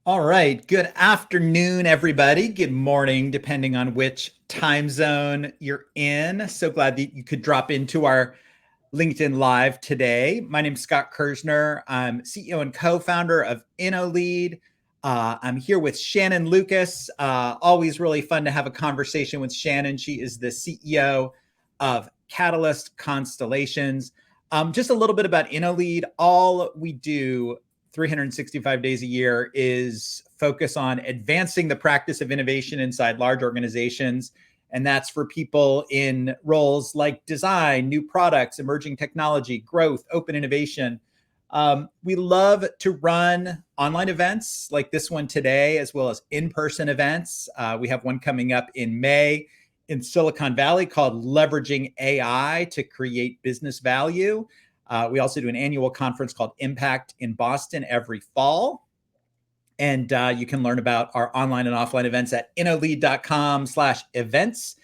All right. Good afternoon, everybody. Good morning, depending on which time zone you're in. So glad that you could drop into our LinkedIn Live today. My name is Scott Kirsner. I'm CEO and co-founder of InnoLead. I'm here with Shannon Lucas. Always really fun to have a conversation with Shannon. She is the CEO of Constellations. Just a little bit about InnoLead. All we do 365 days a year is focus on advancing the practice of innovation inside large organizations. And that's for people in roles like design, new products, emerging technology, growth, open innovation. We love to run online events like this one today, as well as in-person events. We have one coming up in May in Silicon Valley called Leveraging AI to Create Business Value. We also do an annual conference called Impact in Boston every fall. And you can learn about our online and offline events at innolead.com/events.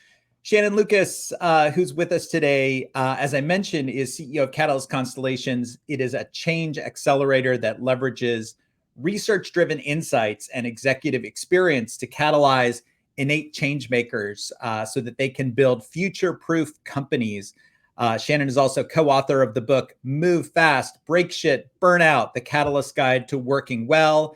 Shannon Lucas, who's with us today, as I mentioned, is CEO of Constellations. It is a change accelerator that leverages research-driven insights and executive experience to catalyze innate change makers so that they can build future-proof companies. Shannon is also co-author of the book, Move Fast, Break Shit, Burnout, The Catalyst Guide to Working Well.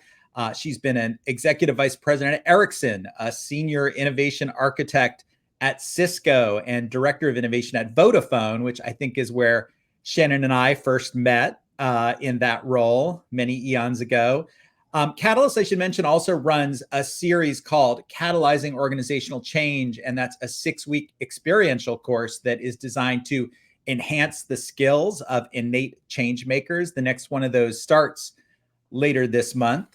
She's been an executive vice president at Ericsson, a senior innovation architect at Cisco, and director of innovation at Vodafone, which I think is where Shannon and I first met in that role many eons ago. Catalyst, I should mention, also runs a series called Catalyzing Organizational Change, and that's a 6-week experiential course that is designed to enhance the skills of innate change makers. The next one of those starts later this month.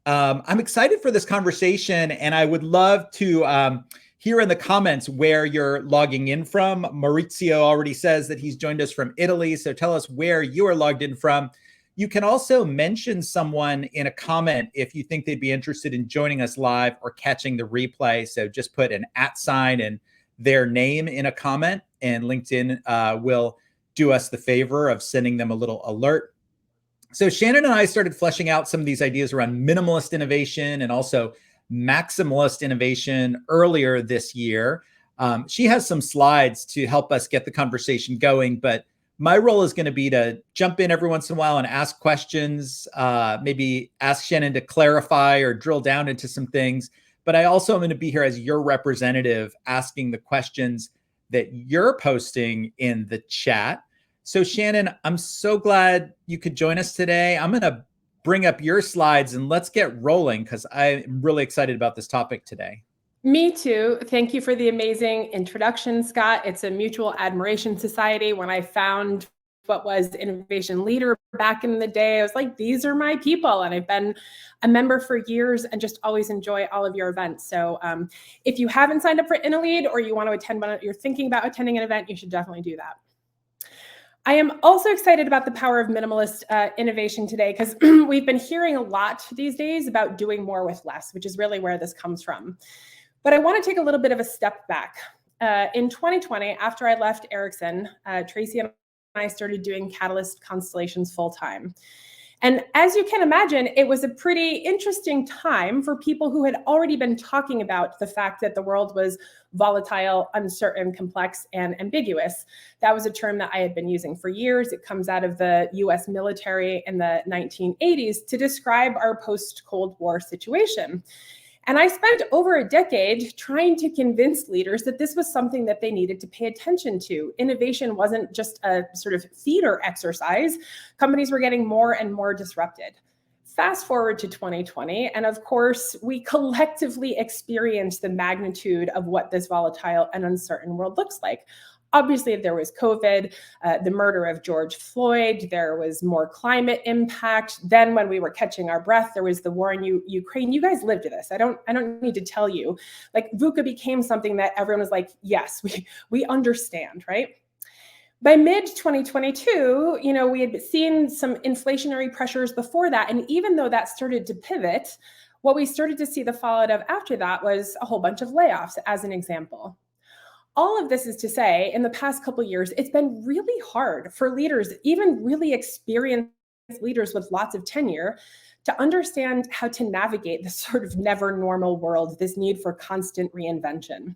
I'm excited for this conversation, and I would love to hear in the comments where you're logging in from. Maurizio already says that he's joined us from Italy, so tell us where you are logged in from. You can also mention someone in a comment if you think they'd be interested in joining us live or catching the replay. So just put an @ and their name in a comment, and LinkedIn will do us the favor of sending them a little alert. So Shannon and I started fleshing out some of these ideas around minimalist innovation and also maximalist innovation earlier this year. She has some slides to help us get the conversation going, but my role is going to be to jump in every once in a while and ask questions, maybe ask Shannon to clarify or drill down into some things. But I also am going to be here as your representative, asking the questions that you're posting in the chat. So Shannon, I'm so glad you could join us today. I'm going to bring up your slides and let's get rolling because I'm really excited about this topic today. Me too. Thank you for the amazing introduction, Scott. It's a mutual admiration society. When I found what was Innovation Leader back in the day, I was like, these are my people. And I've been a member for years and just always enjoy all of your events. So if you haven't signed up for InnoLead or you want to attend one, you're thinking about attending an event, you should definitely do that. I am also excited about the power of minimalist innovation today because we've been hearing a lot these days about doing more with less, which is really where this comes from. But I want to take a little bit of a step back. In 2020, after I left Ericsson, Tracy and I started doing Catalyst Constellations full-time. And as you can imagine, it was a pretty interesting time for people who had already been talking about the fact that the world was volatile, uncertain, complex, and ambiguous. That was a term that I had been using for years. It comes out of the US military in the 1980s to describe our post-Cold War situation. And I spent over a decade trying to convince leaders that this was something that they needed to pay attention to. Innovation wasn't just a sort of theater exercise. Companies were getting more and more disrupted. Fast forward to 2020, and of course, we collectively experienced the magnitude of what this volatile and uncertain world looks like. Obviously, there was COVID, the murder of George Floyd, there was more climate impact. Then when we were catching our breath, there was the war in Ukraine. You guys lived this. I don't need to tell you. Like VUCA became something that everyone was like, yes, we understand, right? By mid-2022, we had seen some inflationary pressures before that. And even though that started to pivot, what we started to see the fallout of after that was a whole bunch of layoffs, as an example. All of this is to say, in the past couple of years, it's been really hard for leaders, even really experienced leaders with lots of tenure to understand how to navigate this sort of never normal world, this need for constant reinvention.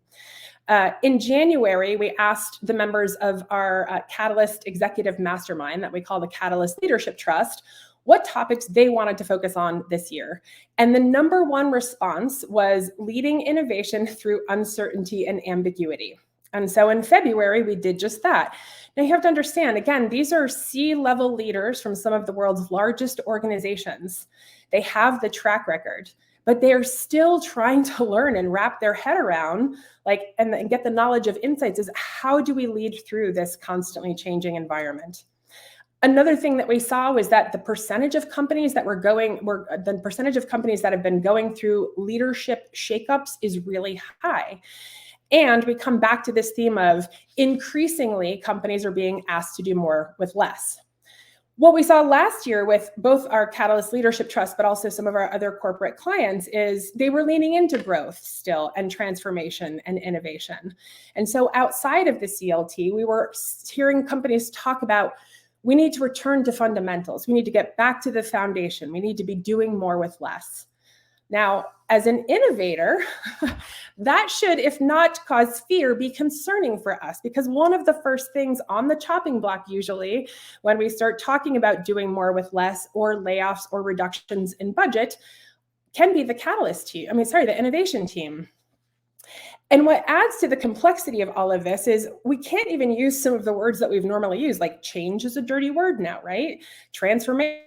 In January, we asked the members of our Catalyst Executive Mastermind that we call the Catalyst Leadership Trust what topics they wanted to focus on this year. And the number one response was leading innovation through uncertainty and ambiguity. And so in February, we did just that. Now you have to understand, again, these are C-level leaders from some of the world's largest organizations. They have the track record, but they are still trying to learn and wrap their head around, and get the knowledge of insights is how do we lead through this constantly changing environment? Another thing that we saw was that the percentage of companies that have been going through leadership shakeups is really high. And we come back to this theme of increasingly companies are being asked to do more with less. What we saw last year with both our Catalyst Leadership Trust, but also some of our other corporate clients, is they were leaning into growth still and transformation and innovation. And so outside of the CLT, we were hearing companies talk about, we need to return to fundamentals. We need to get back to the foundation. We need to be doing more with less. Now, as an innovator, that should, if not cause fear, be concerning for us, because one of the first things on the chopping block usually when we start talking about doing more with less or layoffs or reductions in budget can be the the innovation team. And what adds to the complexity of all of this is we can't even use some of the words that we've normally used, like change is a dirty word now, right? Transformation,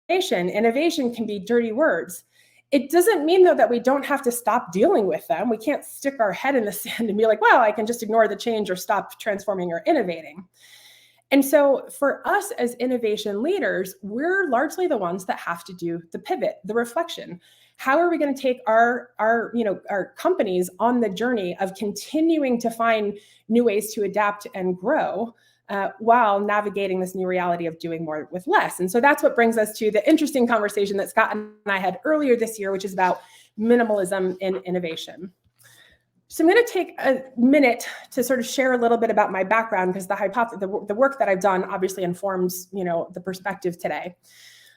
innovation can be dirty words. It doesn't mean, though, that we don't have to stop dealing with them. We can't stick our head in the sand and be like, well, I can just ignore the change or stop transforming or innovating. And so for us as innovation leaders, we're largely the ones that have to do the pivot, the reflection. How are we going to take our companies on the journey of continuing to find new ways to adapt and grow while navigating this new reality of doing more with less? And so that's what brings us to the interesting conversation that Scott and I had earlier this year, which is about minimalism in innovation. So I'm going to take a minute to sort of share a little bit about my background, because the work that I've done obviously informs, the perspective today.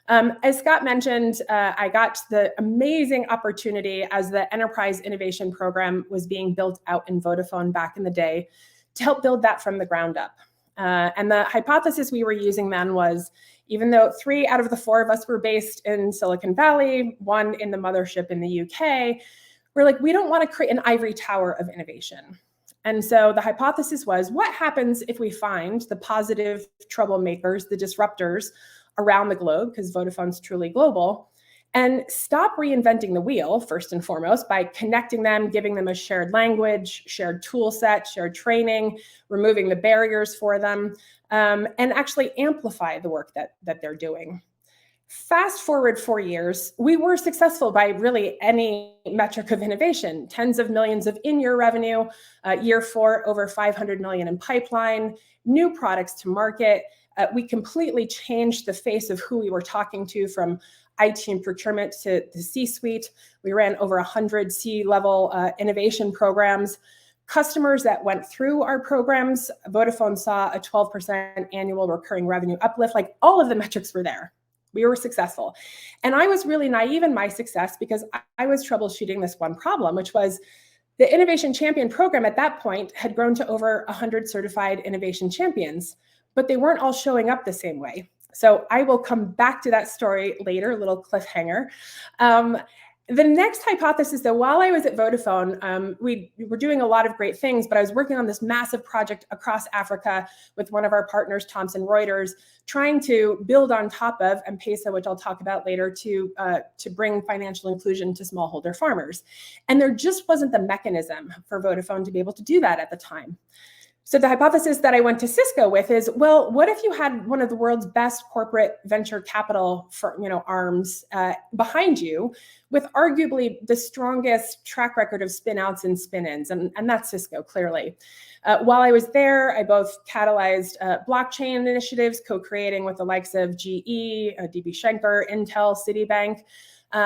As Scott mentioned, I got the amazing opportunity as the Enterprise Innovation Program was being built out in Vodafone back in the day to help build that from the ground up. And the hypothesis we were using then was, even though 3 out of the 4 of us were based in Silicon Valley, 1 in the mothership in the UK, we're like, we don't want to create an ivory tower of innovation. And so the hypothesis was, what happens if we find the positive troublemakers, the disruptors around the globe, because Vodafone's truly global, and stop reinventing the wheel, first and foremost, by connecting them, giving them a shared language, shared tool set, shared training, removing the barriers for them, and actually amplify the work that they're doing. Fast forward 4 years, we were successful by really any metric of innovation, tens of millions of in-year revenue, year 4, over 500 million in pipeline, new products to market. We completely changed the face of who we were talking to, from IT and procurement to the C-suite. We ran over 100 C-level innovation programs. Customers that went through our programs, Vodafone saw a 12% annual recurring revenue uplift. Like, all of the metrics were there. We were successful. And I was really naive in my success because I was troubleshooting this one problem, which was the Innovation Champion program at that point had grown to over 100 certified innovation champions, but they weren't all showing up the same way. So I will come back to that story later, a little cliffhanger. The next hypothesis, though, while I was at Vodafone, we were doing a lot of great things, but I was working on this massive project across Africa with one of our partners, Thomson Reuters, trying to build on top of M-Pesa, which I'll talk about later, to bring financial inclusion to smallholder farmers. And there just wasn't the mechanism for Vodafone to be able to do that at the time. So the hypothesis that I went to Cisco with is, well, what if you had one of the world's best corporate venture capital arms behind you, with arguably the strongest track record of spin-outs and spin-ins, and that's Cisco, clearly. While I was there, I both catalyzed blockchain initiatives, co-creating with the likes of GE, DB Schenker, Intel, Citibank,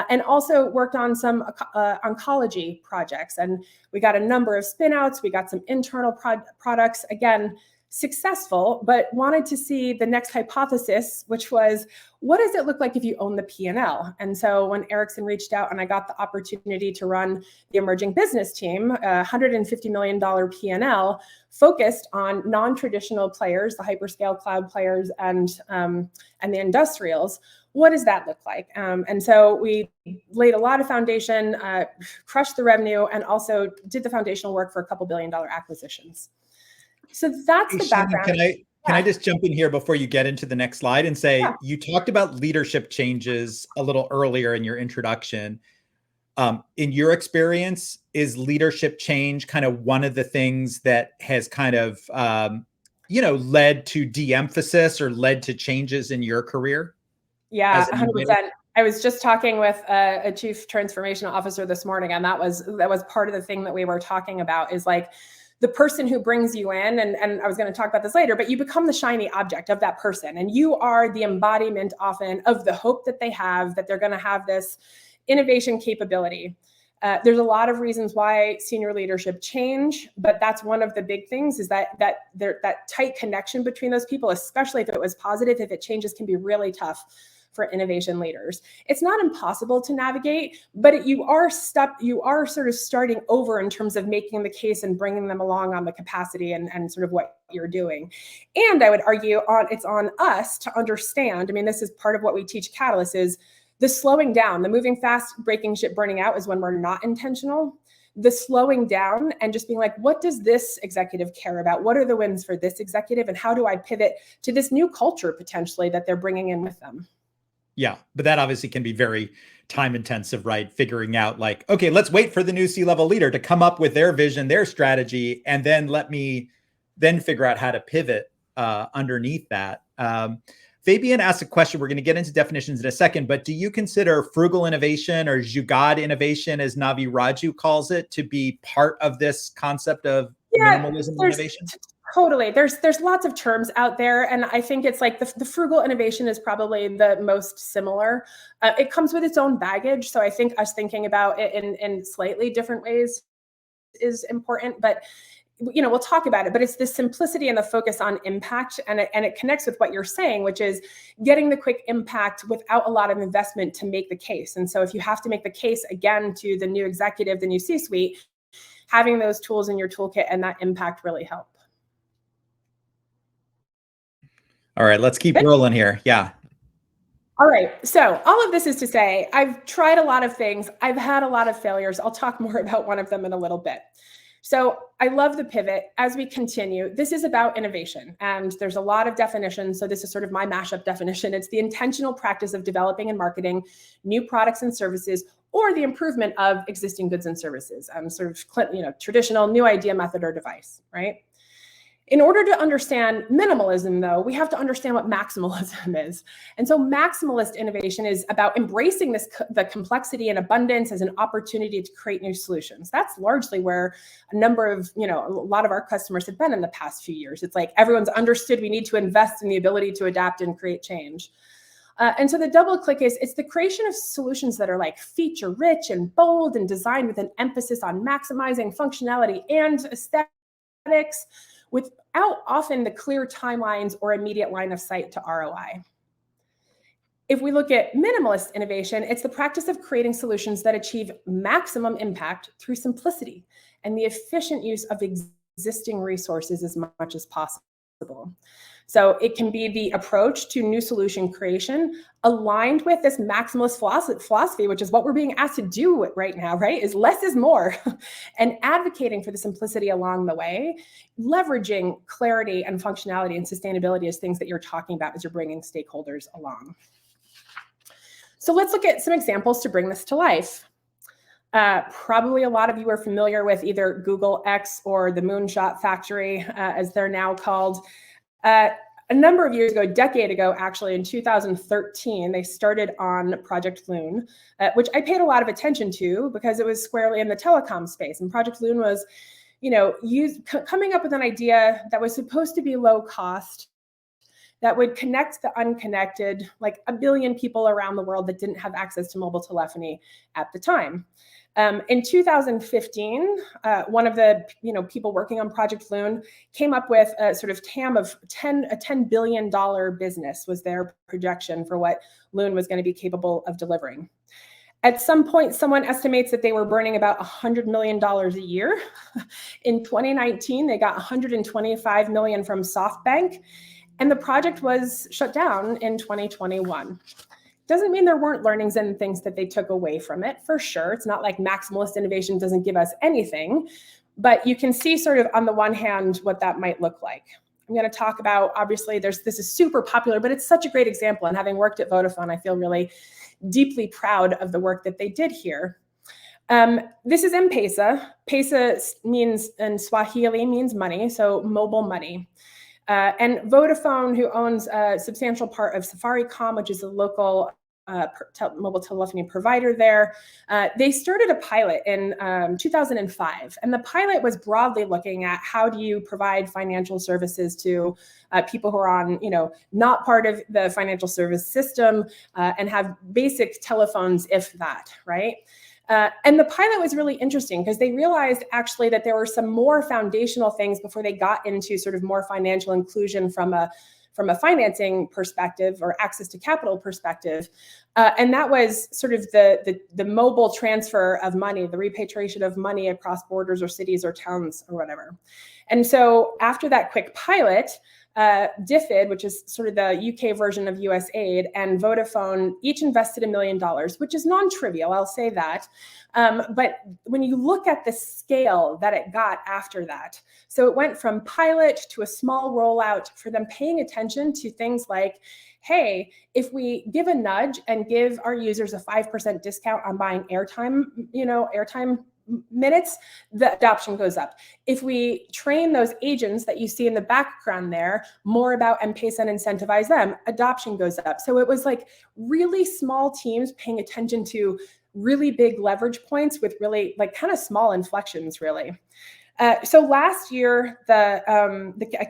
and also worked on some oncology projects. And we got a number of spin-outs. We got some internal products. Again, successful, but wanted to see the next hypothesis, which was, what does it look like if you own the P&L? And so when Ericsson reached out and I got the opportunity to run the emerging business team, a $150 million P&L focused on non-traditional players, the hyperscale cloud players and the industrials, what does that look like? And so we laid a lot of foundation, crushed the revenue, and also did the foundational work for a couple $1 billion acquisitions. So that's the background. Shannon, can I just jump in here before you get into the next slide and say, you talked about leadership changes a little earlier in your introduction. In your experience, is leadership change kind of one of the things that has kind of, led to de-emphasis or led to changes in your career? Yeah, 100%. I was just talking with a chief transformation officer this morning, and that was part of the thing that we were talking about, is like the person who brings you in, and I was going to talk about this later, but you become the shiny object of that person, and you are the embodiment often of the hope that they have, that they're going to have this innovation capability. There's a lot of reasons why senior leadership change, but that's one of the big things, is that tight connection between those people, especially if it was positive, if it changes, can be really tough for innovation leaders. It's not impossible to navigate, but you are sort of starting over in terms of making the case and bringing them along on the capacity and sort of what you're doing. And I would argue it's on us to understand, I mean, this is part of what we teach Catalyst, is the slowing down, the moving fast, breaking ship, burning out is when we're not intentional. The slowing down and just being like, what does this executive care about? What are the wins for this executive? And how do I pivot to this new culture potentially that they're bringing in with them? Yeah, but that obviously can be very time intensive, right? Figuring out like, okay, let's wait for the new C-level leader to come up with their vision, their strategy, and then let me then figure out how to pivot underneath that. Fabian asked a question. We're going to get into definitions in a second, but do you consider frugal innovation, or Jugaad innovation, as Navi Raju calls it, to be part of this concept of minimalism innovation? Totally. There's lots of terms out there. And I think it's like the frugal innovation is probably the most similar. It comes with its own baggage. So I think us thinking about it in slightly different ways is important. But we'll talk about it, but it's the simplicity and the focus on impact. And it connects with what you're saying, which is getting the quick impact without a lot of investment to make the case. And so if you have to make the case again to the new executive, the new C-suite, having those tools in your toolkit and that impact really help. All right, let's keep rolling here. Yeah. All right. So all of this is to say, I've tried a lot of things. I've had a lot of failures. I'll talk more about one of them in a little bit. So I love the pivot. As we continue, this is about innovation, and there's a lot of definitions. So this is sort of my mashup definition. It's the intentional practice of developing and marketing new products and services, or the improvement of existing goods and services, sort of traditional new idea, method, or device, right? In order to understand minimalism, though, we have to understand what maximalism is. And so maximalist innovation is about embracing the complexity and abundance as an opportunity to create new solutions. That's largely where a lot of our customers have been in the past few years. It's like everyone's understood we need to invest in the ability to adapt and create change. And so the double click it's the creation of solutions that are like feature rich and bold and designed with an emphasis on maximizing functionality and aesthetics, without often the clear timelines or immediate line of sight to ROI. If we look at minimalist innovation, it's the practice of creating solutions that achieve maximum impact through simplicity and the efficient use of existing resources as much as possible. So it can be the approach to new solution creation aligned with this maximalist philosophy, which is what we're being asked to do right now, right? Is less is more, and advocating for the simplicity along the way, leveraging clarity and functionality and sustainability as things that you're talking about as you're bringing stakeholders along. So let's look at some examples to bring this to life. Probably a lot of you are familiar with either Google X or the Moonshot Factory, as they're now called. A number of years ago, a decade ago, actually, in 2013, they started on Project Loon, which I paid a lot of attention to because it was squarely in the telecom space. And Project Loon was, coming up with an idea that was supposed to be low cost, that would connect the unconnected, like a billion people around the world that didn't have access to mobile telephony at the time. In 2015, one of the people working on Project Loon came up with a sort of TAM of a $10 billion business was their projection for what Loon was going to be capable of delivering. At some point, someone estimates that they were burning about $100 million a year. In 2019, they got $125 million from SoftBank, and the project was shut down in 2021. Doesn't mean there weren't learnings and things that they took away from it, for sure. It's not like maximalist innovation doesn't give us anything, but you can see sort of on the one hand what that might look like. I'm going to talk about, obviously, this is super popular, but it's such a great example. And having worked at Vodafone, I feel really deeply proud of the work that they did here. This is M-Pesa. Pesa means, in Swahili, means money, so mobile money. And Vodafone, who owns a substantial part of Safaricom, which is a local mobile telephony provider there, they started a pilot in 2005. And the pilot was broadly looking at how do you provide financial services to people who are on, not part of the financial service system and have basic telephones, if that, right? And the pilot was really interesting because they realized actually that there were some more foundational things before they got into sort of more financial inclusion from a financing perspective or access to capital perspective. And that was sort of the mobile transfer of money, the repatriation of money across borders or cities or towns or whatever. And so after that quick pilot, DFID, which is sort of the UK version of USAID, and Vodafone each invested $1 million, which is non-trivial, I'll say that. But when you look at the scale that it got after that, so it went from pilot to a small rollout for them paying attention to things like, hey, if we give a nudge and give our users a 5% discount on buying airtime, airtime minutes, the adoption goes up. If we train those agents that you see in the background there more about M-Pesa and incentivize them, adoption goes up. So it was like really small teams paying attention to really big leverage points with really like kind of small inflections, really. So last year, a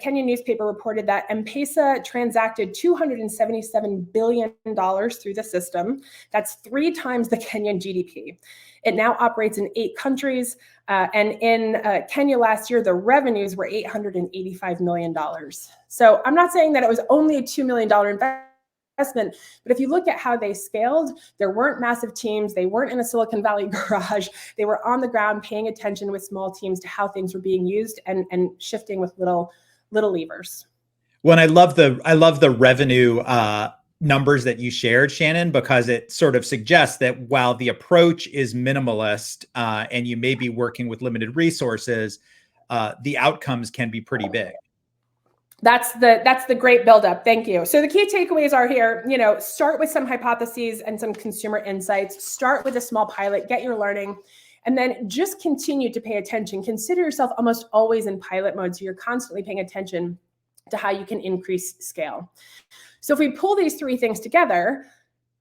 Kenyan newspaper reported that M-Pesa transacted $277 billion through the system. That's 3 times the Kenyan GDP. It now operates in 8 countries. And in Kenya last year, the revenues were $885 million. So I'm not saying that it was only a $2 million investment, but if you look at how they scaled, there weren't massive teams. They weren't in a Silicon Valley garage. They were on the ground paying attention with small teams to how things were being used and shifting with little levers. Well, and I love the revenue numbers that you shared, Shannon, because it sort of suggests that while the approach is minimalist and you may be working with limited resources, the outcomes can be pretty big. That's the great buildup. Thank you. So the key takeaways are here, start with some hypotheses and some consumer insights, start with a small pilot, get your learning, and then just continue to pay attention. Consider yourself almost always in pilot mode. So you're constantly paying attention to how you can increase scale. So if we pull these 3 things together,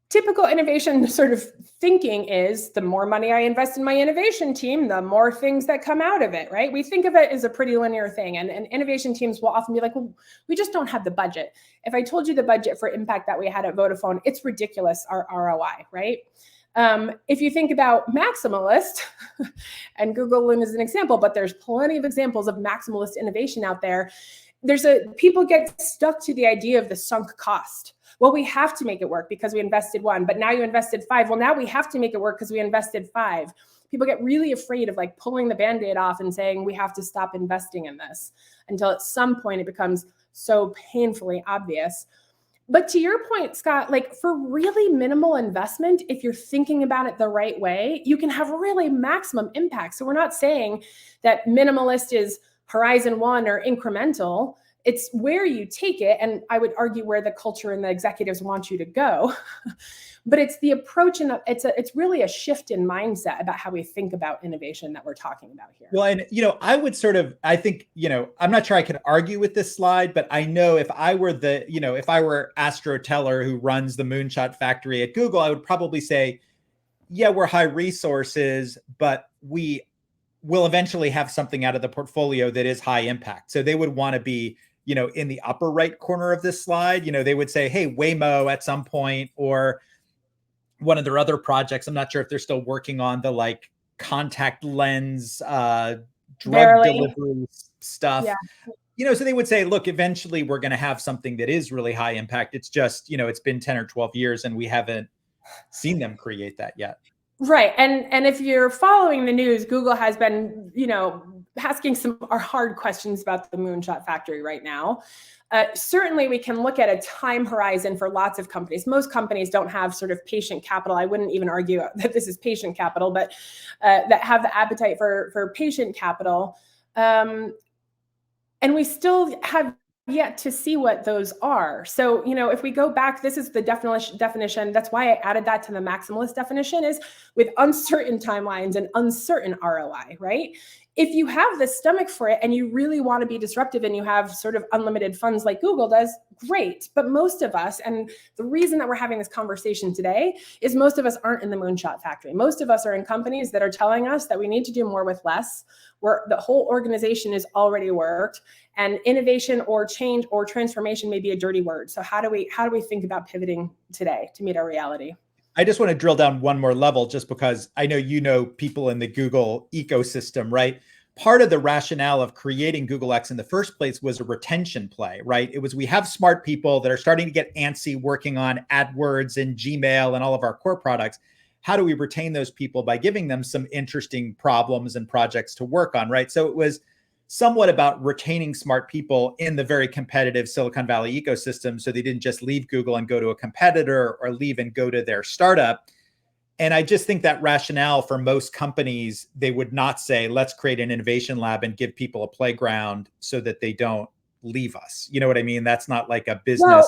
typical innovation sort of thinking is the more money I invest in my innovation team, the more things that come out of it, right? We think of it as a pretty linear thing. And innovation teams will often be like, well, we just don't have the budget. If I told you the budget for impact that we had at Vodafone, it's ridiculous, our ROI, right? If you think about maximalist, and Google Loon is an example, but there's plenty of examples of maximalist innovation out there. People get stuck to the idea of the sunk cost. Well, we have to make it work because we invested 1, but now you invested 5. Well, now we have to make it work because we invested 5. People get really afraid of like pulling the Band-Aid off and saying we have to stop investing in this until at some point it becomes so painfully obvious. But to your point, Scott, like for really minimal investment, if you're thinking about it the right way, you can have really maximum impact. So we're not saying that minimalist is Horizon 1 or incremental. It's where you take it, and I would argue where the culture and the executives want you to go. But it's the approach, and it's really a shift in mindset about how we think about innovation that we're talking about here. Well, and I think I'm not sure I can argue with this slide, but I know if I were Astro Teller who runs the Moonshot Factory at Google, I would probably say, yeah, we're high resources, but we will eventually have something out of the portfolio that is high impact. So they would want to be in the upper right corner of this slide, they would say, hey, Waymo at some point, or one of their other projects. I'm not sure if they're still working on the like contact lens drug Barely. delivery stuff. Yeah. So they would say, look, eventually we're going to have something that is really high impact. It's just, it's been 10 or 12 years and we haven't seen them create that yet. Right. And if you're following the news, Google has been, asking some hard questions about the moonshot factory right now. Certainly, we can look at a time horizon for lots of companies. Most companies don't have sort of patient capital. I wouldn't even argue that this is patient capital, but that have the appetite for patient capital. And we still have yet to see what those are. So, if we go back, this is the definition. That's why I added that to the maximalist definition, is with uncertain timelines and uncertain ROI, right? If you have the stomach for it and you really want to be disruptive and you have sort of unlimited funds like Google does, great. But most of us, and the reason that we're having this conversation today is most of us aren't in the moonshot factory. Most of us are in companies that are telling us that we need to do more with less, where the whole organization is already worked, and innovation or change or transformation may be a dirty word. So how do we think about pivoting today to meet our reality? I just want to drill down one more level, just because I know people in the Google ecosystem, right? Part of the rationale of creating Google X in the first place was a retention play, right? It was, we have smart people that are starting to get antsy working on AdWords and Gmail and all of our core products. How do we retain those people? By giving them some interesting problems and projects to work on, right? So it was somewhat about retaining smart people in the very competitive Silicon Valley ecosystem, so they didn't just leave Google and go to a competitor, or leave and go to their startup. And I just think that rationale for most companies, they would not say, let's create an innovation lab and give people a playground so that they don't leave us. You know what I mean? That's not like a business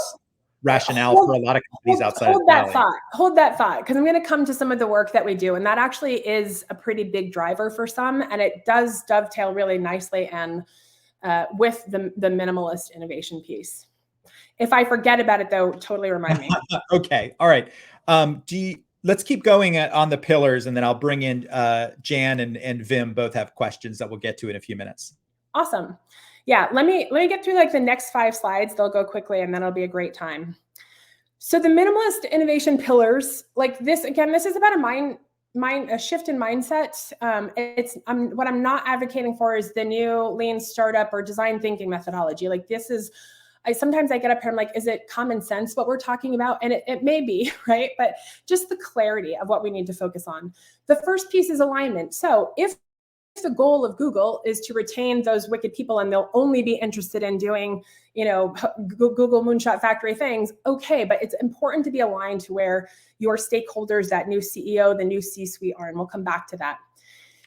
rationale for a lot of companies outside of the Valley. Hold that thought, because I'm going to come to some of the work that we do, and that actually is a pretty big driver for some, and it does dovetail really nicely and with the minimalist innovation piece. If I forget about it, though, totally remind me. Okay, all right. Let's keep going on the pillars, and then I'll bring in Jan and Vim. Both have questions that we'll get to in a few minutes. Awesome. Yeah, let me get through like the next 5 slides. They'll go quickly, and then it'll be a great time. So the minimalist innovation pillars, like this, again, this is about a shift in mindset. What I'm not advocating for is the new lean startup or design thinking methodology. Like this is, sometimes I get up here, I'm like, is it common sense what we're talking about? And it may be, right? But just the clarity of what we need to focus on. The first piece is alignment. So if the goal of Google is to retain those wicked people and they'll only be interested in doing, Google Moonshot Factory things, okay, but it's important to be aligned to where your stakeholders, that new CEO, the new C-suite are, and we'll come back to that.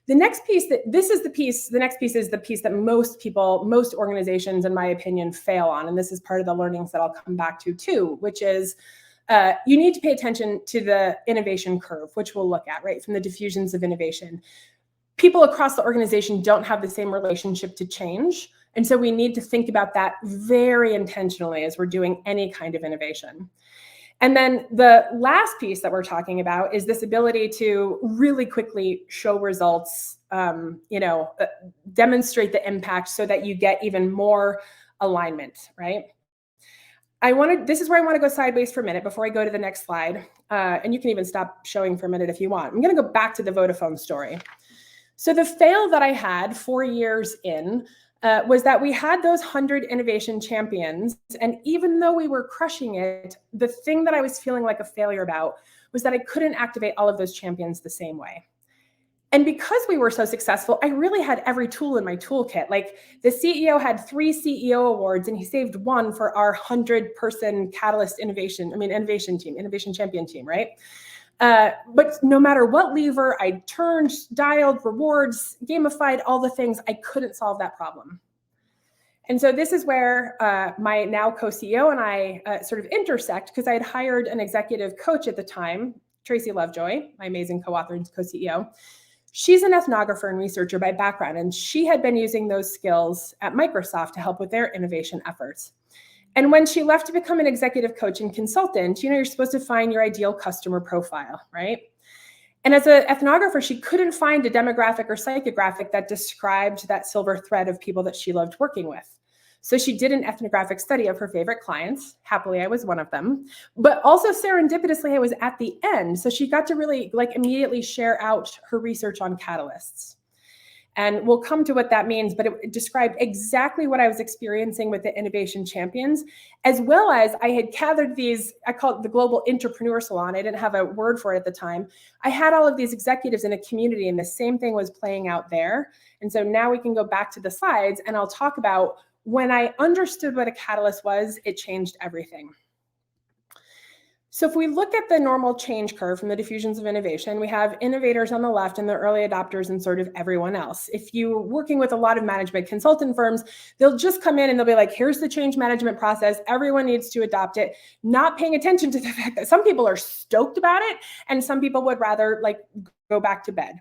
The next piece the next piece is the piece that most organizations, in my opinion, fail on. And this is part of the learnings that I'll come back to too, which is you need to pay attention to the innovation curve, which we'll look at, right, from the diffusions of innovation. People across the organization don't have the same relationship to change. And so we need to think about that very intentionally as we're doing any kind of innovation. And then the last piece that we're talking about is this ability to really quickly show results, demonstrate the impact so that you get even more alignment, right? This is where I want to go sideways for a minute before I go to the next slide. And you can even stop showing for a minute if you want. I'm going to go back to the Vodafone story. So the fail that I had 4 years in was that we had those 100 innovation champions. And even though we were crushing it, the thing that I was feeling like a failure about was that I couldn't activate all of those champions the same way. And because we were so successful, I really had every tool in my toolkit. Like the CEO had 3 CEO awards and he saved 1 for our 100-person Catalyst innovation champion team, right? But no matter what lever I turned, dialed, rewards, gamified, all the things, I couldn't solve that problem. And so this is where my now co-CEO and I sort of intersect, because I had hired an executive coach at the time, Tracy Lovejoy, my amazing co-author and co-CEO. She's an ethnographer and researcher by background, and she had been using those skills at Microsoft to help with their innovation efforts. And when she left to become an executive coach and consultant, you're supposed to find your ideal customer profile, right? And as an ethnographer, she couldn't find a demographic or psychographic that described that silver thread of people that she loved working with. So she did an ethnographic study of her favorite clients. Happily, I was one of them. But also serendipitously, I was at the end. So she got to really immediately share out her research on catalysts. And we'll come to what that means, but it described exactly what I was experiencing with the innovation champions, as well as I had gathered these, I call it the Global Entrepreneur Salon. I didn't have a word for it at the time. I had all of these executives in a community, and the same thing was playing out there. And so now we can go back to the slides, and I'll talk about when I understood what a catalyst was, it changed everything. So if we look at the normal change curve from the diffusions of innovation, we have innovators on the left and the early adopters and sort of everyone else. If you're working with a lot of management consultant firms, they'll just come in and they'll be like, here's the change management process. Everyone needs to adopt it, not paying attention to the fact that some people are stoked about it and some people would rather go back to bed.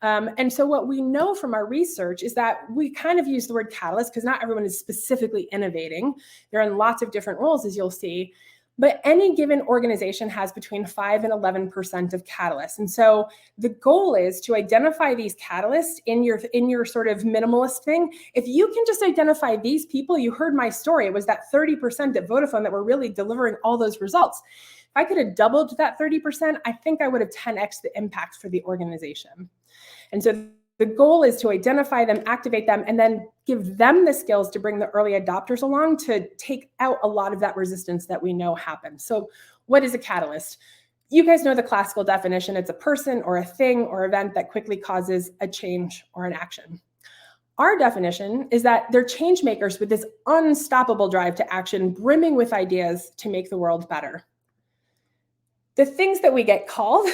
And so what we know from our research is that we kind of use the word catalyst because not everyone is specifically innovating. They're in lots of different roles, as you'll see. But any given organization has between 5 and 11% of catalysts. And so the goal is to identify these catalysts in your sort of minimalist thing. If you can just identify these people, you heard my story, it was that 30% at Vodafone that were really delivering all those results. If I could have doubled that 30%, I think I would have 10x the impact for the organization. And so the goal is to identify them, activate them, and then give them the skills to bring the early adopters along to take out a lot of that resistance that we know happens. So what is a catalyst? You guys know the classical definition. It's a person or a thing or event that quickly causes a change or an action. Our definition is that they're change makers with this unstoppable drive to action, brimming with ideas to make the world better. The things that we get called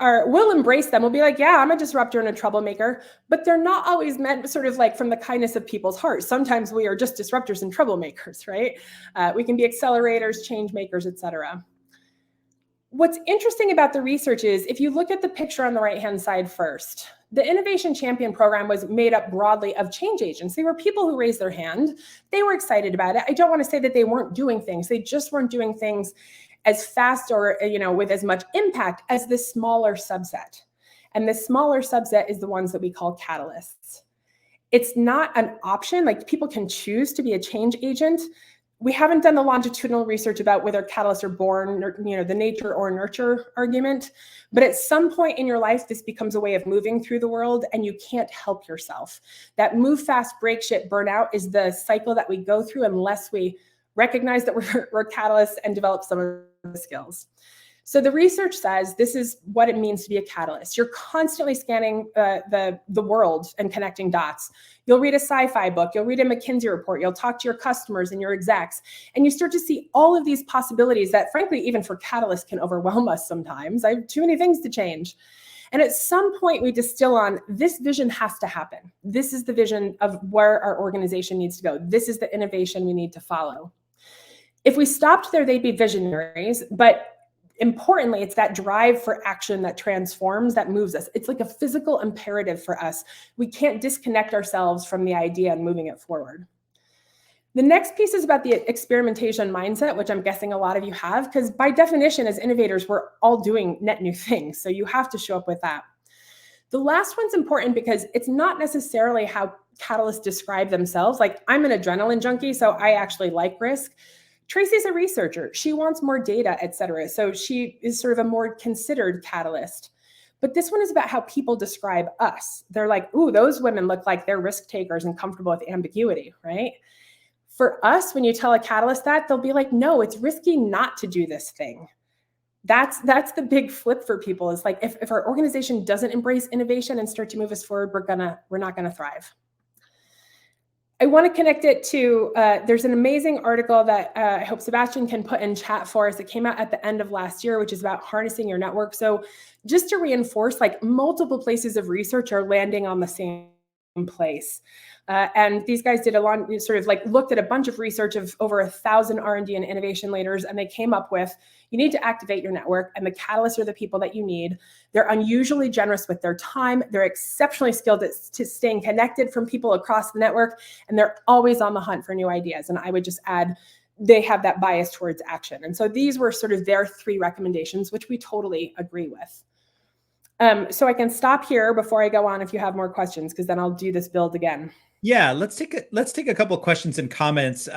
we'll embrace them. We'll be like, yeah, I'm a disruptor and a troublemaker, but they're not always meant sort of from the kindness of people's hearts. Sometimes we are just disruptors and troublemakers, right? We can be accelerators, change makers, etc. What's interesting about the research is if you look at the picture on the right-hand side first, the Innovation Champion program was made up broadly of change agents. They were people who raised their hand. They were excited about it. I don't want to say that they weren't doing things. They just weren't doing things as fast or with as much impact as the smaller subset. And the smaller subset is the ones that we call catalysts. It's not an option, people can choose to be a change agent. We haven't done the longitudinal research about whether catalysts are born, or, the nature or nurture argument. But at some point in your life, this becomes a way of moving through the world and you can't help yourself. That move fast, break shit, burnout is the cycle that we go through unless we recognize that we're catalysts and develop some of the skills. So the research says this is what it means to be a catalyst. You're constantly scanning the world and connecting dots. You'll read a sci-fi book, you'll read a McKinsey report, you'll talk to your customers and your execs, and you start to see all of these possibilities that frankly, even for catalysts can overwhelm us sometimes. I have too many things to change. And at some point we distill on this vision has to happen. This is the vision of where our organization needs to go. This is the innovation we need to follow. If we stopped there, they'd be visionaries, but importantly, it's that drive for action that transforms, that moves us. It's like a physical imperative for us. We can't disconnect ourselves from the idea and moving it forward. The next piece is about the experimentation mindset, which I'm guessing a lot of you have, because by definition, as innovators, we're all doing net new things. So you have to show up with that. The last one's important because it's not necessarily how catalysts describe themselves. I'm an adrenaline junkie, so I actually like risk. Tracy's a researcher. She wants more data, et cetera. So she is sort of a more considered catalyst. But this one is about how people describe us. They're like, ooh, those women look like they're risk takers and comfortable with ambiguity, right? For us, when you tell a catalyst that, they'll be like, no, it's risky not to do this thing. That's the big flip for people. Is if our organization doesn't embrace innovation and start to move us forward, we're not gonna thrive. I want to connect it to, there's an amazing article that I hope Sebastian can put in chat for us. It came out at the end of last year, which is about harnessing your network. So just to reinforce, multiple places of research are landing on the same place. And these guys did a long, looked at a bunch of research of over 1,000 R&D and innovation leaders, and they came up with, you need to activate your network, and the catalysts are the people that you need. They're unusually generous with their time. They're exceptionally skilled at staying connected from people across the network, and they're always on the hunt for new ideas. And I would just add, they have that bias towards action. And so these were sort of their 3 recommendations, which we totally agree with. So I can stop here before I go on if you have more questions, because then I'll do this build again. Yeah, let's take a couple of questions and comments.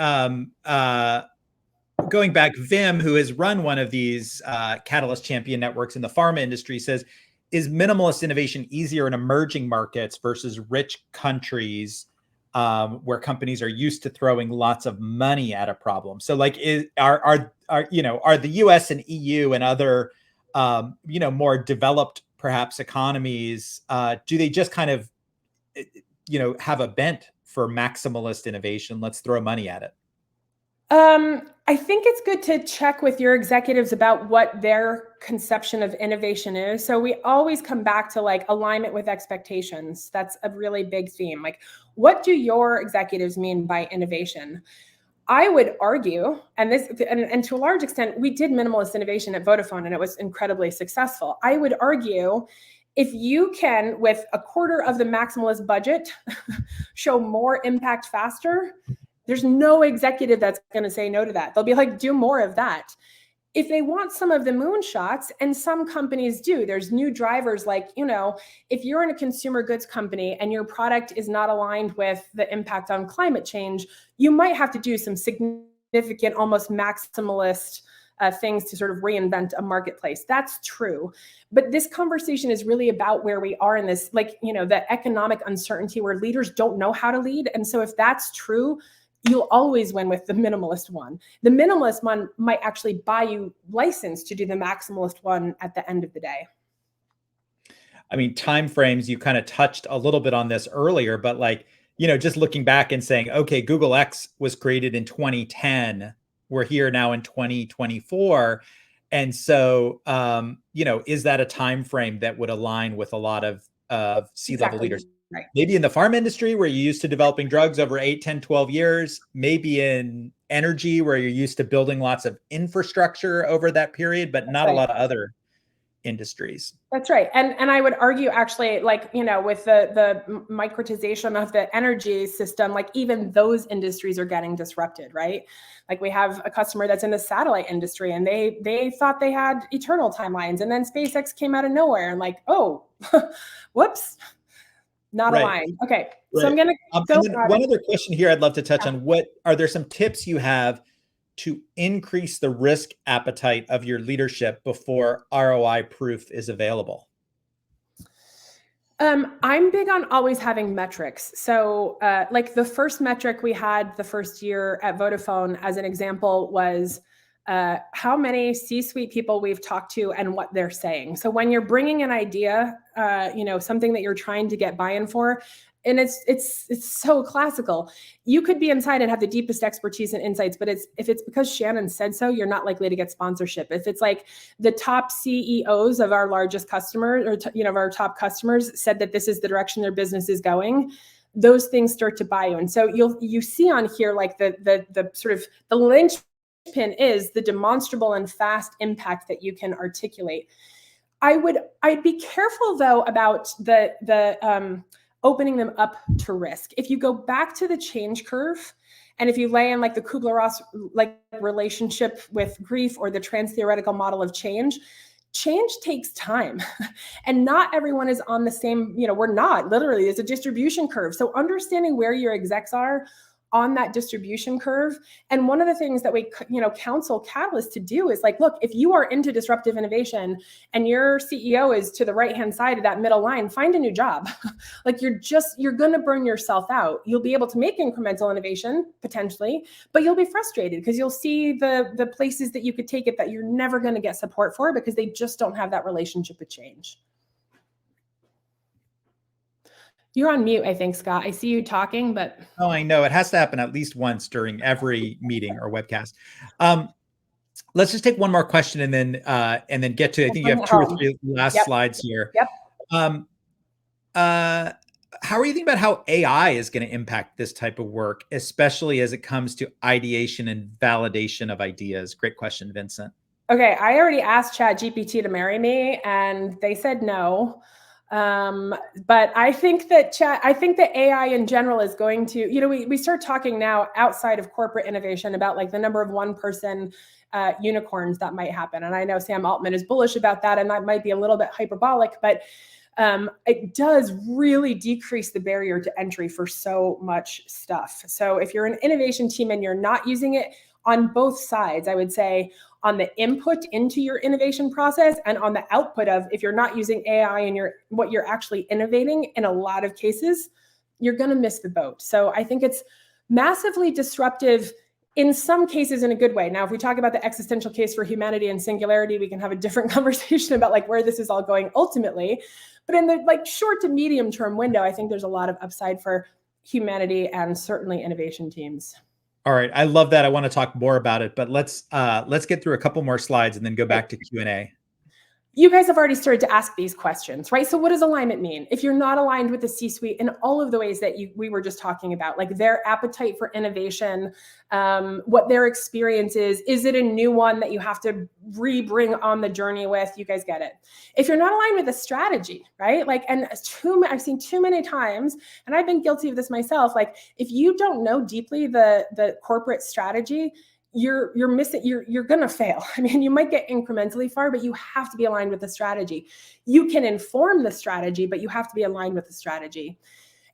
Going back, Vim, who has run one of these Catalyst champion networks in the pharma industry, says, is minimalist innovation easier in emerging markets versus rich countries where companies are used to throwing lots of money at a problem? So, like, are the U.S. and EU and other more developed perhaps economies, do they just kind of have a bent for maximalist innovation? Let's throw money at it. I think it's good to check with your executives about what their conception of innovation is. So we always come back to like alignment with expectations. That's a really big theme. Like, what do your executives mean by innovation? I would argue, and to a large extent, we did minimalist innovation at Vodafone, and it was incredibly successful. I would argue if you can, with a quarter of the maximalist budget, show more impact faster, there's no executive that's going to say no to that. They'll be like, do more of that. If they want some of the moonshots, and some companies do, there's new drivers like, if you're in a consumer goods company and your product is not aligned with the impact on climate change, you might have to do some significant, almost maximalist things to sort of reinvent a marketplace. That's true. But this conversation is really about where we are in this, the economic uncertainty where leaders don't know how to lead. And so if that's true, you'll always win with the minimalist one. The minimalist one might actually buy you license to do the maximalist one at the end of the day. I mean, timeframes, you kind of touched a little bit on this earlier, but just looking back and saying, okay, Google X was created in 2010. We're here now in 2024. And so, is that a time frame that would align with a lot of C-level leaders? Right. Maybe in the pharma industry where you're used to developing drugs over 8, 10, 12 years, maybe in energy where you're used to building lots of infrastructure over that period, but not a lot of other industries. That's right. And I would argue actually, with the microtization of the energy system, like even those industries are getting disrupted, right? Like we have a customer that's in the satellite industry and they thought they had eternal timelines, and then SpaceX came out of nowhere and like, oh, whoops. Not aligned. Okay. Right. So I'm going to go. One other question here I'd love to touch on. Are there some tips you have to increase the risk appetite of your leadership before ROI proof is available? I'm big on always having metrics. So the first metric we had the first year at Vodafone, as an example, was how many C-suite people we've talked to and what they're saying. So when you're bringing an idea, something that you're trying to get buy-in for, and it's so classical. You could be inside and have the deepest expertise and insights, but if it's because Shannon said so, you're not likely to get sponsorship. If it's like the top CEOs of our largest customers, or of our top customers said that this is the direction their business is going, those things start to buy you. And so you see on here like the sort of the linchpin is the demonstrable and fast impact that you can articulate. I'd be careful though about the opening them up to risk. If you go back to the change curve, and if you lay in like the Kubler-Ross relationship with grief or the trans-theoretical model of change takes time. And not everyone is on the same, we're not, literally, there's a distribution curve. So understanding where your execs are on that distribution curve. And one of the things that we, counsel Catalyst to do is like, look, if you are into disruptive innovation and your CEO is to the right-hand side of that middle line, find a new job. Like you're going to burn yourself out. You'll be able to make incremental innovation potentially, but you'll be frustrated because you'll see the places that you could take it that you're never going to get support for because they just don't have that relationship with change. You're on mute, I think, Scott. I see you talking, but... Oh, I know. It has to happen at least once during every meeting or webcast. Let's just take one more question and then get to, I think you have 2 or 3 last slides here. Yep. How are you thinking about how AI is going to impact this type of work, especially as it comes to ideation and validation of ideas? Great question, Vincent. Okay, I already asked ChatGPT to marry me, and they said no. But I think that AI in general is going to, we start talking now outside of corporate innovation about like the number of one-person unicorns that might happen. And I know Sam Altman is bullish about that, and that might be a little bit hyperbolic, but it does really decrease the barrier to entry for so much stuff. So if you're an innovation team and you're not using it on both sides, I would say on the input into your innovation process and on the output of, if you're not using AI in what you're actually innovating, in a lot of cases, you're going to miss the boat. So I think it's massively disruptive in some cases in a good way. Now, if we talk about the existential case for humanity and singularity, we can have a different conversation about like where this is all going ultimately. But in the like short to medium term window, I think there's a lot of upside for humanity and certainly innovation teams. All right, I love that. I want to talk more about it, but let's get through a couple more slides and then go back to Q&A. You guys have already started to ask these questions, right? So what does alignment mean? If you're not aligned with the C-suite in all of the ways that we were just talking about, like their appetite for innovation, what their experience is it a new one that you have to re-bring on the journey with? You guys get it. If you're not aligned with the strategy, right? Like, and I've seen too many times, and I've been guilty of this myself, like if you don't know deeply the corporate strategy, you're missing, you're gonna fail. I mean, you might get incrementally far, but you have to be aligned with the strategy. You can inform the strategy, but you have to be aligned with the strategy.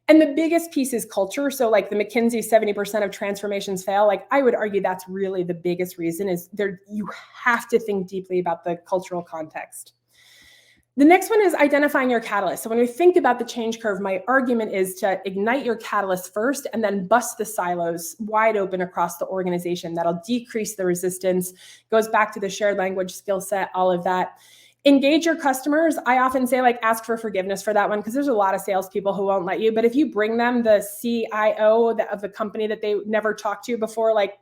And the biggest piece is culture. So like the McKinsey 70% of transformations fail, like I would argue that's really the biggest reason is you have to think deeply about the cultural context. The next one is identifying your catalyst. So when we think about the change curve, my argument is to ignite your catalyst first and then bust the silos wide open across the organization. That'll decrease the resistance, goes back to the shared language skill set, all of that. Engage your customers. I often say like ask for forgiveness for that one because there's a lot of salespeople who won't let you. But if you bring them the CIO of the company that they never talked to before, like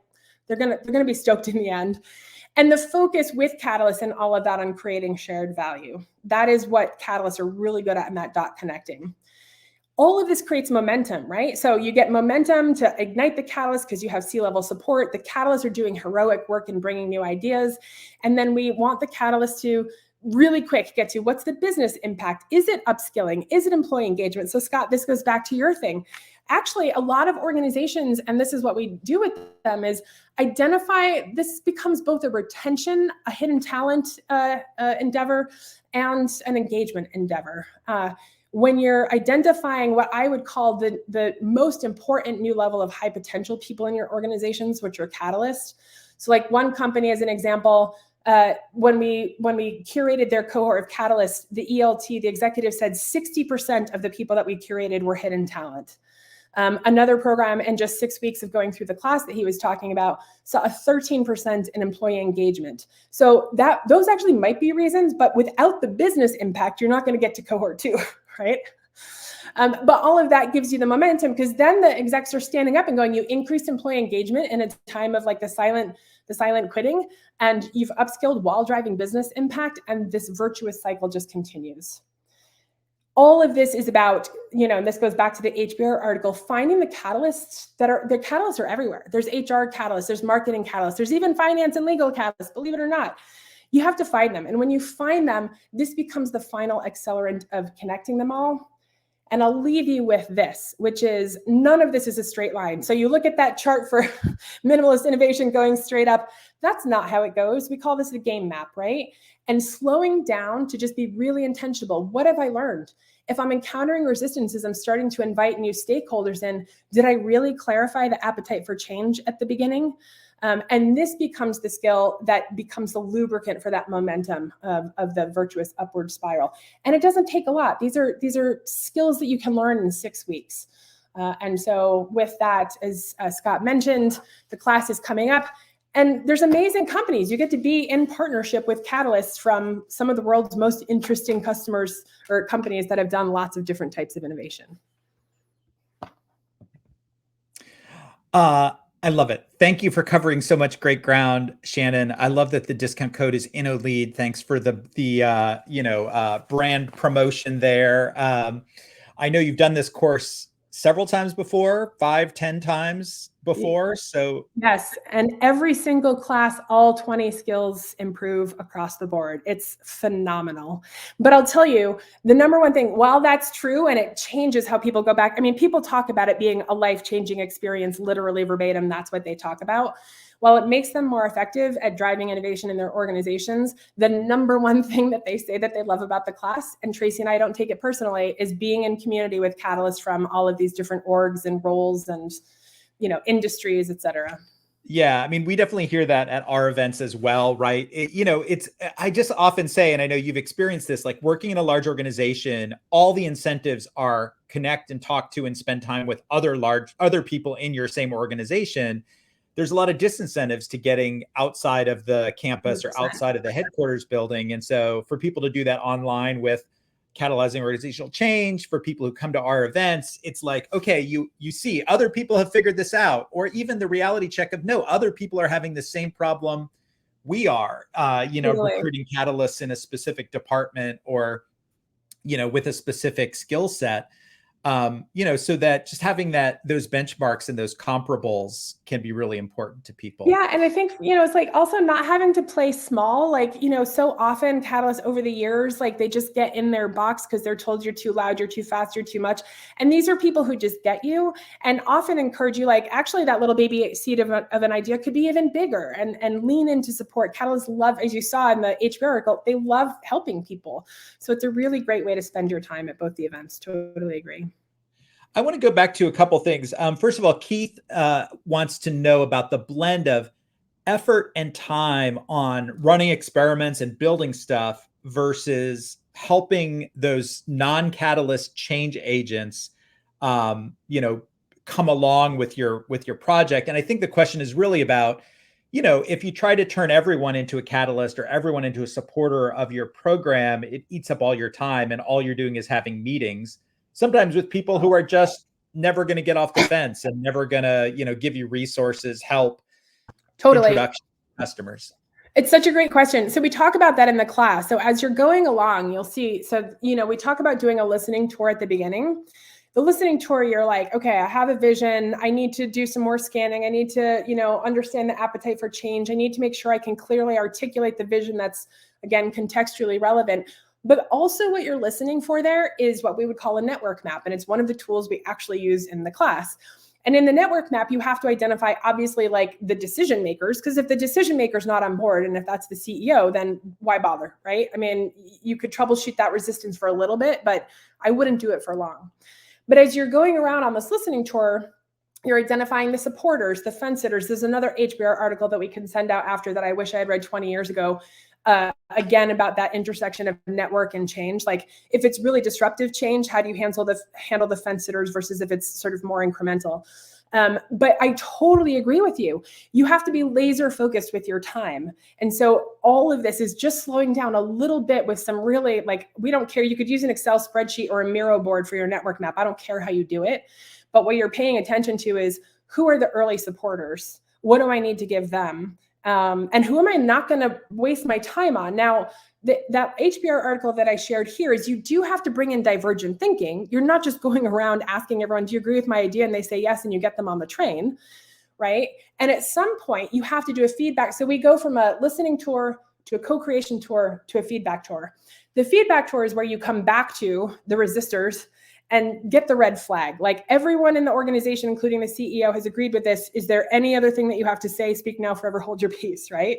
they're gonna be stoked in the end. And the focus with Catalyst and all of that on creating shared value. That is what Catalysts are really good at in that dot connecting. All of this creates momentum, right? So you get momentum to ignite the Catalyst because you have C-level support. The Catalysts are doing heroic work in bringing new ideas. And then we want the Catalyst to really quick get to what's the business impact? Is it upskilling? Is it employee engagement? So Scott, this goes back to your thing. Actually, a lot of organizations, and this is what we do with them, is identify, this becomes both a retention, a hidden talent endeavor, and an engagement endeavor. When you're identifying what I would call the most important new level of high potential people in your organizations, which are catalysts. So like one company as an example, when we curated their cohort of catalysts, the ELT, the executive said 60% of the people that we curated were hidden talent. Another program in just 6 weeks of going through the class that he was talking about saw a 13% in employee engagement. So those actually might be reasons, but without the business impact, you're not going to get to cohort 2, right? But all of that gives you the momentum because then the execs are standing up and going, you increased employee engagement in a time of like the silent quitting, and you've upskilled while driving business impact, and this virtuous cycle just continues. All of this is about, and this goes back to the HBR article, finding the catalysts the catalysts are everywhere. There's HR catalysts, there's marketing catalysts, there's even finance and legal catalysts, believe it or not. You have to find them. And when you find them, this becomes the final accelerant of connecting them all. And I'll leave you with this, which is none of this is a straight line. So you look at that chart for minimalist innovation going straight up. That's not how it goes. We call this a game map, right? And slowing down to just be really intentional. What have I learned? If I'm encountering resistance as I'm starting to invite new stakeholders in, did I really clarify the appetite for change at the beginning? And this becomes the skill that becomes the lubricant for that momentum of the virtuous upward spiral. And it doesn't take a lot. These are skills that you can learn in 6 weeks. And so with that, as Scott mentioned, the class is coming up. And there's amazing companies. You get to be in partnership with catalysts from some of the world's most interesting customers or companies that have done lots of different types of innovation. I love it. Thank you for covering so much great ground, Shannon. I love that the discount code is InnoLead. Thanks for the brand promotion there. I know you've done this course several times before, 5, 10 times before. So yes, and every single class, all 20 skills improve across the board. It's phenomenal. But I'll tell you, the number one thing, while that's true and it changes how people go back, I mean, people talk about it being a life-changing experience, literally verbatim, that's what they talk about. while it makes them more effective at driving innovation in their organizations, the number one thing that they say that they love about the class, and Tracy and I don't take it personally, is being in community with catalysts from all of these different orgs and roles and, industries, et cetera. Yeah, I mean, we definitely hear that at our events as well, right? I just often say, and I know you've experienced this, like working in a large organization, all the incentives are connect and talk to and spend time with other people in your same organization. There's a lot of disincentives to getting outside of the campus or 100%. outside of the headquarters building. And so for people to do that online with catalyzing organizational change, for people who come to our events, it's like, okay, you see other people have figured this out, or even the reality check of, no, other people are having the same problem we are, Totally. recruiting catalysts in a specific department or, with a specific skill set. So that just having those benchmarks and those comparables can be really important to people. Yeah. And I think, it's like also not having to play small, like, so often catalysts over the years, like they just get in their box because they're told you're too loud, you're too fast, you're too much. And these are people who just get you and often encourage you, like, actually that little baby seed of an idea could be even bigger, and lean into support. Catalysts love, as you saw in the HBR article, they love helping people. So it's a really great way to spend your time at both the events. Totally agree. I want to go back to a couple things. First of all, Keith wants to know about the blend of effort and time on running experiments and building stuff versus helping those non-catalyst change agents, come along with your project. And I think the question is really about, if you try to turn everyone into a catalyst or everyone into a supporter of your program, it eats up all your time, and all you're doing is having meetings, sometimes with people who are just never going to get off the fence and never going to, give you resources, help, Totally. introduction to customers. It's such a great question. So we talk about that in the class. So as you're going along, you'll see, so, we talk about doing a listening tour at the beginning. The listening tour, you're like, okay, I have a vision. I need to do some more scanning. I need to, understand the appetite for change. I need to make sure I can clearly articulate the vision that's, again, contextually relevant. But also what you're listening for there is what we would call a network map. And it's one of the tools we actually use in the class. And in the network map, you have to identify, obviously, like the decision makers, because if the decision maker's not on board, and if that's the CEO, then why bother, right? I mean, you could troubleshoot that resistance for a little bit, but I wouldn't do it for long. But as you're going around on this listening tour, you're identifying the supporters, the fence sitters. There's another HBR article that we can send out after that I wish I had read 20 years ago, again, about that intersection of network and change. Like if it's really disruptive change, how do you handle the fence sitters versus if it's sort of more incremental? But I totally agree with you. You have to be laser focused with your time. And so all of this is just slowing down a little bit with some really, like, we don't care. You could use an Excel spreadsheet or a Miro board for your network map. I don't care how you do it. But what you're paying attention to is, who are the early supporters? What do I need to give them? And who am I not going to waste my time on? Now, that HBR article that I shared here is, you do have to bring in divergent thinking. You're not just going around asking everyone, do you agree with my idea? And they say yes, and you get them on the train, right? And at some point, you have to do a feedback. So we go from a listening tour to a co-creation tour to a feedback tour. The feedback tour is where you come back to the resistors and get the red flag. Like, everyone in the organization, including the CEO, has agreed with this. Is there any other thing that you have to say? Speak now, forever hold your peace, right?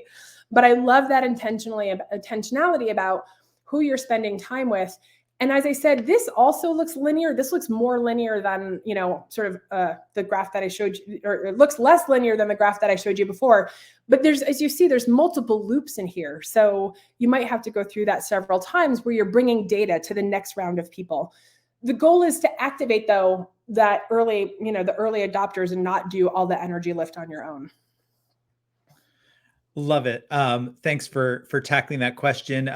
But I love that intentionality about who you're spending time with. And as I said, this also looks linear. This looks more linear than, sort of the graph that I showed you, or it looks less linear than the graph that I showed you before. But as you see, there's multiple loops in here. So you might have to go through that several times where you're bringing data to the next round of people. The goal is to activate, though, the early adopters, and not do all the energy lift on your own. Love it. Thanks for tackling that question.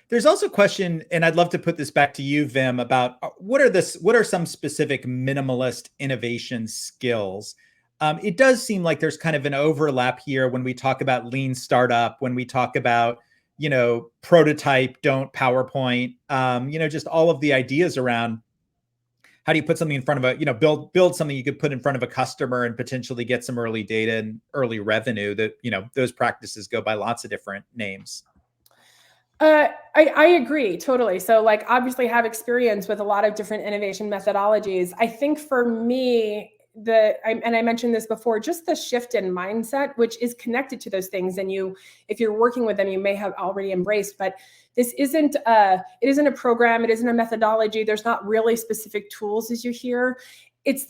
There's also a question, and I'd love to put this back to you, Vim, about what are some specific minimalist innovation skills? It does seem like there's kind of an overlap here when we talk about lean startup, when we talk about, prototype, don't PowerPoint, just all of the ideas around how do you put something in front of build something you could put in front of a customer and potentially get some early data and early revenue. That, those practices go by lots of different names. I agree totally. So, like, obviously have experience with a lot of different innovation methodologies. I think for me, and I mentioned this before, just the shift in mindset, which is connected to those things. And if you're working with them, you may have already embraced, but this isn't it isn't a program. It isn't a methodology. There's not really specific tools as you hear. It's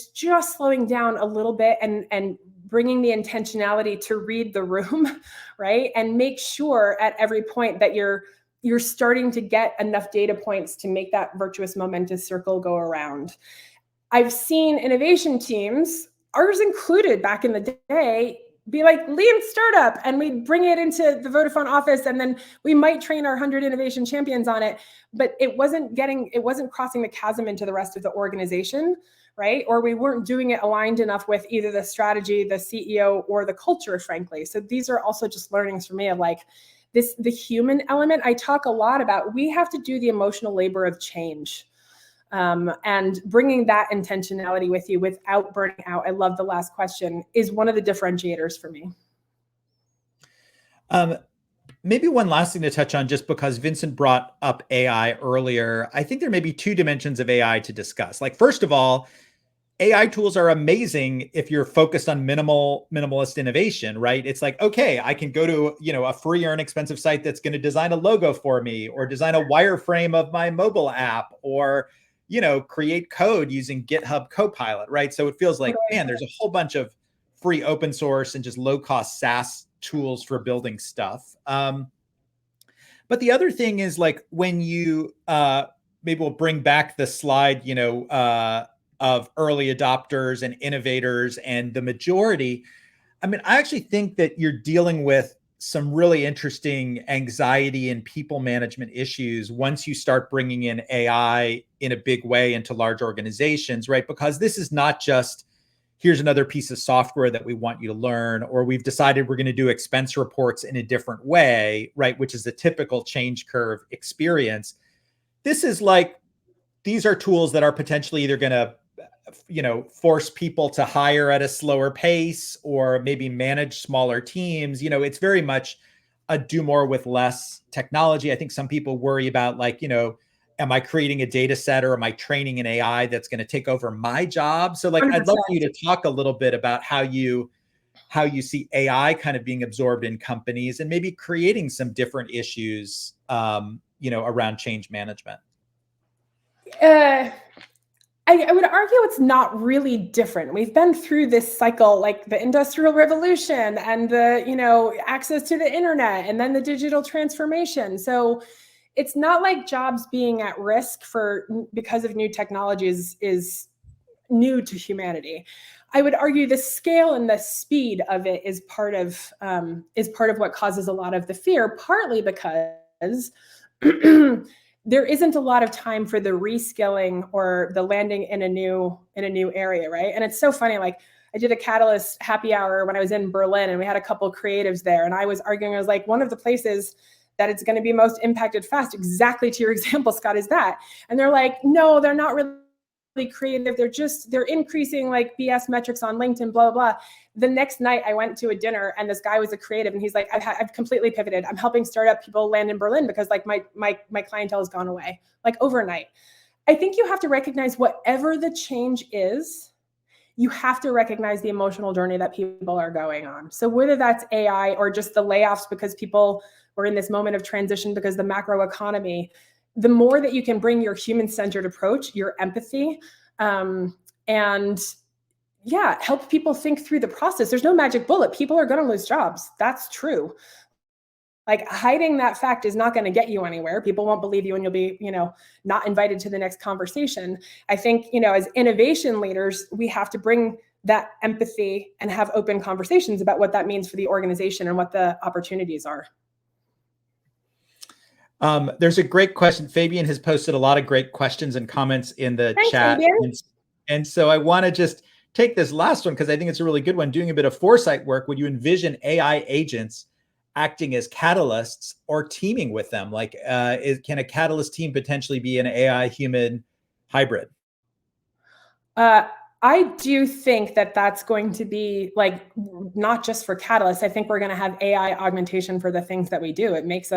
just slowing down a little bit and bringing the intentionality to read the room, right? And make sure at every point that you're starting to get enough data points to make that virtuous momentous circle go around. I've seen innovation teams, ours included back in the day, be like, lean startup, and we'd bring it into the Vodafone office, and then we might train our 100 innovation champions on it, but it wasn't crossing the chasm into the rest of the organization, right? Or we weren't doing it aligned enough with either the strategy, the CEO, or the culture, frankly. So these are also just learnings for me of like the human element. I talk a lot about, we have to do the emotional labor of change. And bringing that intentionality with you without burning out, I love the last question, is one of the differentiators for me. Maybe one last thing to touch on, just because Vincent brought up AI earlier. I think there may be two dimensions of AI to discuss. Like, first of all, AI tools are amazing if you're focused on minimalist innovation, right? It's like, okay, I can go to, a free or inexpensive site that's going to design a logo for me, or design a wireframe of my mobile app, or create code using GitHub Copilot, right? So it feels like, man, there's a whole bunch of free open source and just low cost SaaS tools for building stuff. But the other thing is, like, when you, maybe we'll bring back the slide, of early adopters and innovators and the majority. I mean, I actually think that you're dealing with some really interesting anxiety and people management issues once you start bringing in AI in a big way into large organizations, right? Because this is not just, here's another piece of software that we want you to learn, or we've decided we're going to do expense reports in a different way, right? Which is the typical change curve experience. This is like, these are tools that are potentially either going to force people to hire at a slower pace, or maybe manage smaller teams. It's very much a do more with less technology. I think some people worry about, like, am I creating a data set, or am I training an AI that's going to take over my job? So, like, 100%. I'd love for you to talk a little bit about how you see AI kind of being absorbed in companies and maybe creating some different issues, around change management. I would argue it's not really different. We've been through this cycle, like the Industrial Revolution and the, access to the internet, and then the digital transformation. So it's not like jobs being at risk because of new technologies is new to humanity. I would argue the scale and the speed of it is part of what causes a lot of the fear, partly because there isn't a lot of time for the reskilling or the landing in a new area, right? And it's so funny, like, I did a Catalyst happy hour when I was in Berlin, and we had a couple creatives there, and I was arguing, I was like, one of the places that it's going to be most impacted fast, exactly to your example, Scott, is that. And they're like, no, they're not really creative. They're increasing like BS metrics on LinkedIn, blah, blah, blah. The next night I went to a dinner, and this guy was a creative, and he's like, I've completely pivoted. I'm helping startup people land in Berlin because like my clientele has gone away, like, overnight. I think you have to recognize whatever the change is, you have to recognize the emotional journey that people are going on. So whether that's AI or just the layoffs because people were in this moment of transition because the macro economy, the more that you can bring your human-centered approach, your empathy, and help people think through the process. There's no magic bullet. People are going to lose jobs. That's true. Like, hiding that fact is not going to get you anywhere. People won't believe you, and you'll be, not invited to the next conversation. I think, as innovation leaders, we have to bring that empathy and have open conversations about what that means for the organization and what the opportunities are. There's a great question. Fabian has posted a lot of great questions and comments in the chat. And so I want to just take this last one because I think it's a really good one. Doing a bit of foresight work, would you envision AI agents acting as catalysts or teaming with them? Like, can a catalyst team potentially be an AI human hybrid? I do think that that's going to be like, not just for Catalyst. I think we're going to have AI augmentation for the things that we do. It makes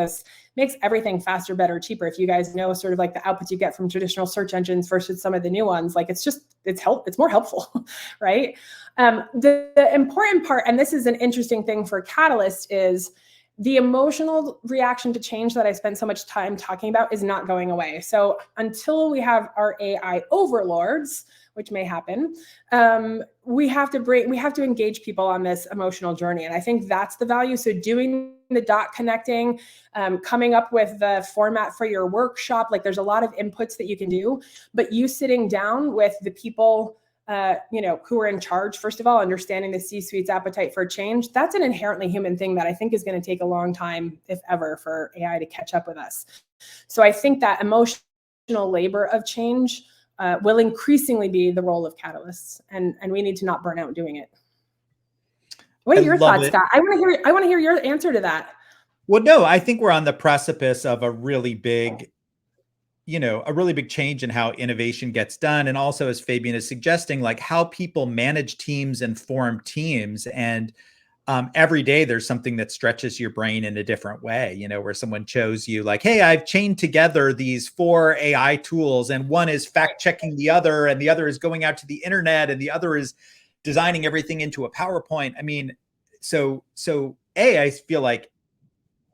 everything faster, better, cheaper. If you guys know sort of like the outputs you get from traditional search engines versus some of the new ones, like it's more helpful, right? The important part, and this is an interesting thing for Catalyst, is the emotional reaction to change that I spend so much time talking about is not going away. So until we have our AI overlords, which may happen, we have to engage people on this emotional journey. And I think that's the value. So doing the dot connecting, coming up with the format for your workshop, like there's a lot of inputs that you can do, but you sitting down with the people who are in charge, first of all, understanding the C-suite's appetite for change, that's an inherently human thing that I think is going to take a long time, if ever, for AI to catch up with us. So I think that emotional labor of change will increasingly be the role of catalysts, and we need to not burn out doing it. What are your thoughts, Scott? I want to hear your answer to that. Well, no, I think we're on the precipice of a really big change in how innovation gets done. And also, as Fabian is suggesting, like how people manage teams and form teams. And every day there's something that stretches your brain in a different way, where someone shows you like, hey, I've chained together these 4 AI tools, and one is fact checking the other, and the other is going out to the internet, and the other is designing everything into a PowerPoint. I mean, so I feel like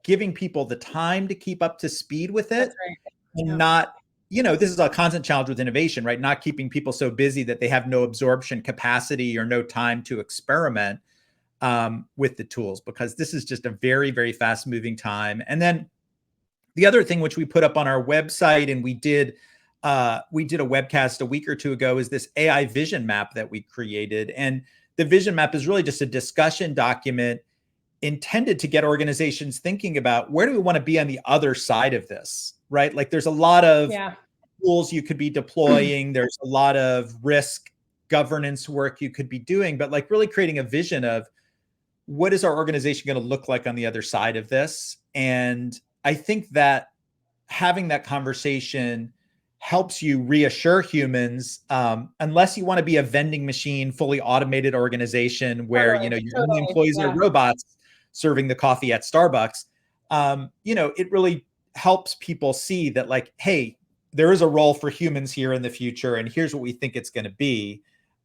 giving people the time to keep up to speed with it. That's right. And not, this is a constant challenge with innovation, right? Not keeping people so busy that they have no absorption capacity or no time to experiment with the tools, because this is just a very, very fast moving time. And then the other thing, which we put up on our website, and we did a webcast a week or two ago, is this AI vision map that we created. And the vision map is really just a discussion document intended to get organizations thinking about, where do we want to be on the other side of this, right? Like there's a lot of tools you could be deploying. There's a lot of risk governance work you could be doing, but like really creating a vision of, what is our organization going to look like on the other side of this? And I think that having that conversation helps you reassure humans, unless you want to be a vending machine, fully automated organization where, your only employees are robots serving the coffee at Starbucks. It really helps people see that, like, hey, there is a role for humans here in the future, and here's what we think it's going to be,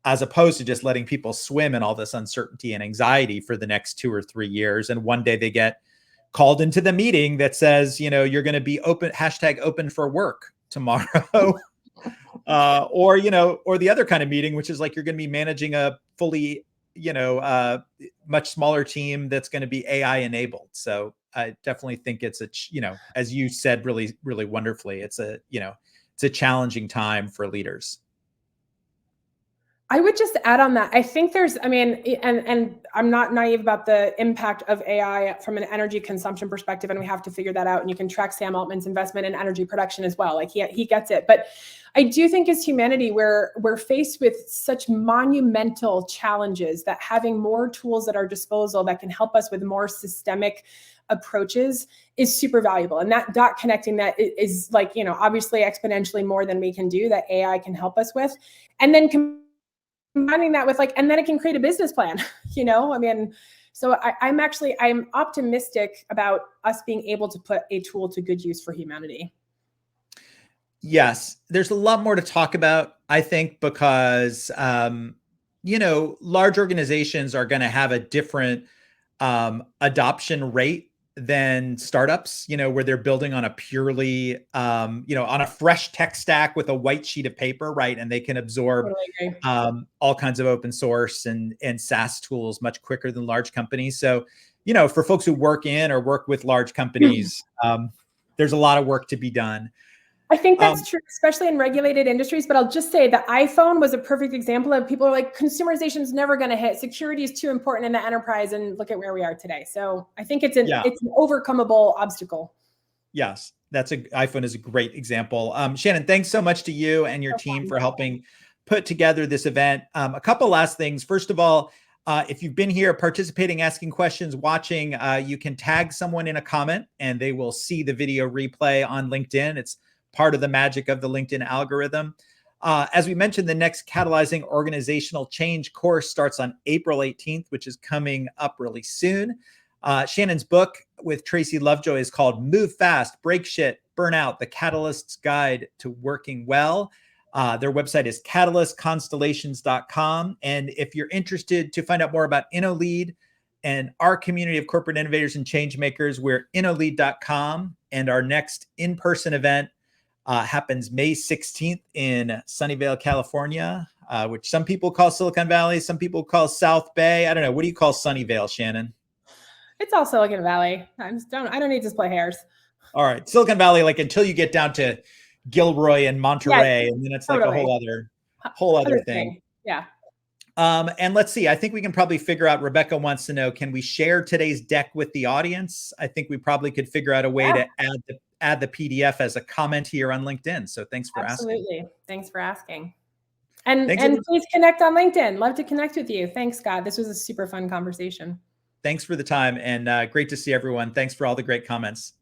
as opposed to just letting people swim in all this uncertainty and anxiety for the next 2 or 3 years. And one day they get called into the meeting that says, you're going to be #open for work tomorrow. Or the other kind of meeting, which is like, you're going to be managing a fully, much smaller team that's going to be AI enabled. So I definitely think it's as you said, really, really wonderfully, it's a challenging time for leaders. I would just add on that. I think and I'm not naive about the impact of AI from an energy consumption perspective, and we have to figure that out. And you can track Sam Altman's investment in energy production as well. Like he gets it. But I do think as humanity, we're faced with such monumental challenges that having more tools at our disposal that can help us with more systemic approaches is super valuable. And that dot connecting that is like, obviously exponentially more than we can do, that AI can help us with. And then combining that with and then it can create a business plan, so I'm optimistic about us being able to put a tool to good use for humanity. Yes, there's a lot more to talk about, I think, because, large organizations are going to have a different adoption rate than startups, where they're building on a purely, on a fresh tech stack with a white sheet of paper, right? And they can absorb all kinds of open source and SaaS tools much quicker than large companies. So, for folks who work in or work with large companies, there's a lot of work to be done. I think that's true, especially in regulated industries. But I'll just say the iPhone was a perfect example of people are like, consumerization is never going to hit. Security is too important in the enterprise. And look at where we are today. So I think it's an overcomable obstacle. Yes, iPhone is a great example. Shannon, thanks so much to you and your team for helping put together this event. A couple last things. First of all, if you've been here participating, asking questions, watching, you can tag someone in a comment and they will see the video replay on LinkedIn. It's part of the magic of the LinkedIn algorithm. As we mentioned, the next Catalyzing Organizational Change course starts on April 18th, which is coming up really soon. Shannon's book with Tracy Lovejoy is called Move Fast, Break Shit, Burn Out, The Catalyst's Guide to Working Well. Their website is catalystconstellations.com. And if you're interested to find out more about InnoLead and our community of corporate innovators and change makers, we're innolead.com. And our next in-person event happens May 16th in Sunnyvale, California, which some people call Silicon Valley, some people call South Bay. I don't know. What do you call Sunnyvale, Shannon? It's all Silicon Valley. I don't need to split hairs. All right. Silicon Valley, like until you get down to Gilroy and Monterey, and then it's totally like a whole other thing. Yeah. And let's see, I think we can probably figure out, Rebecca wants to know, can we share today's deck with the audience? I think we probably could figure out a way to add the PDF as a comment here on LinkedIn. So thanks for asking. Absolutely. Thanks for asking. And please connect on LinkedIn. Love to connect with you. Thanks, Scott. This was a super fun conversation. Thanks for the time, and great to see everyone. Thanks for all the great comments.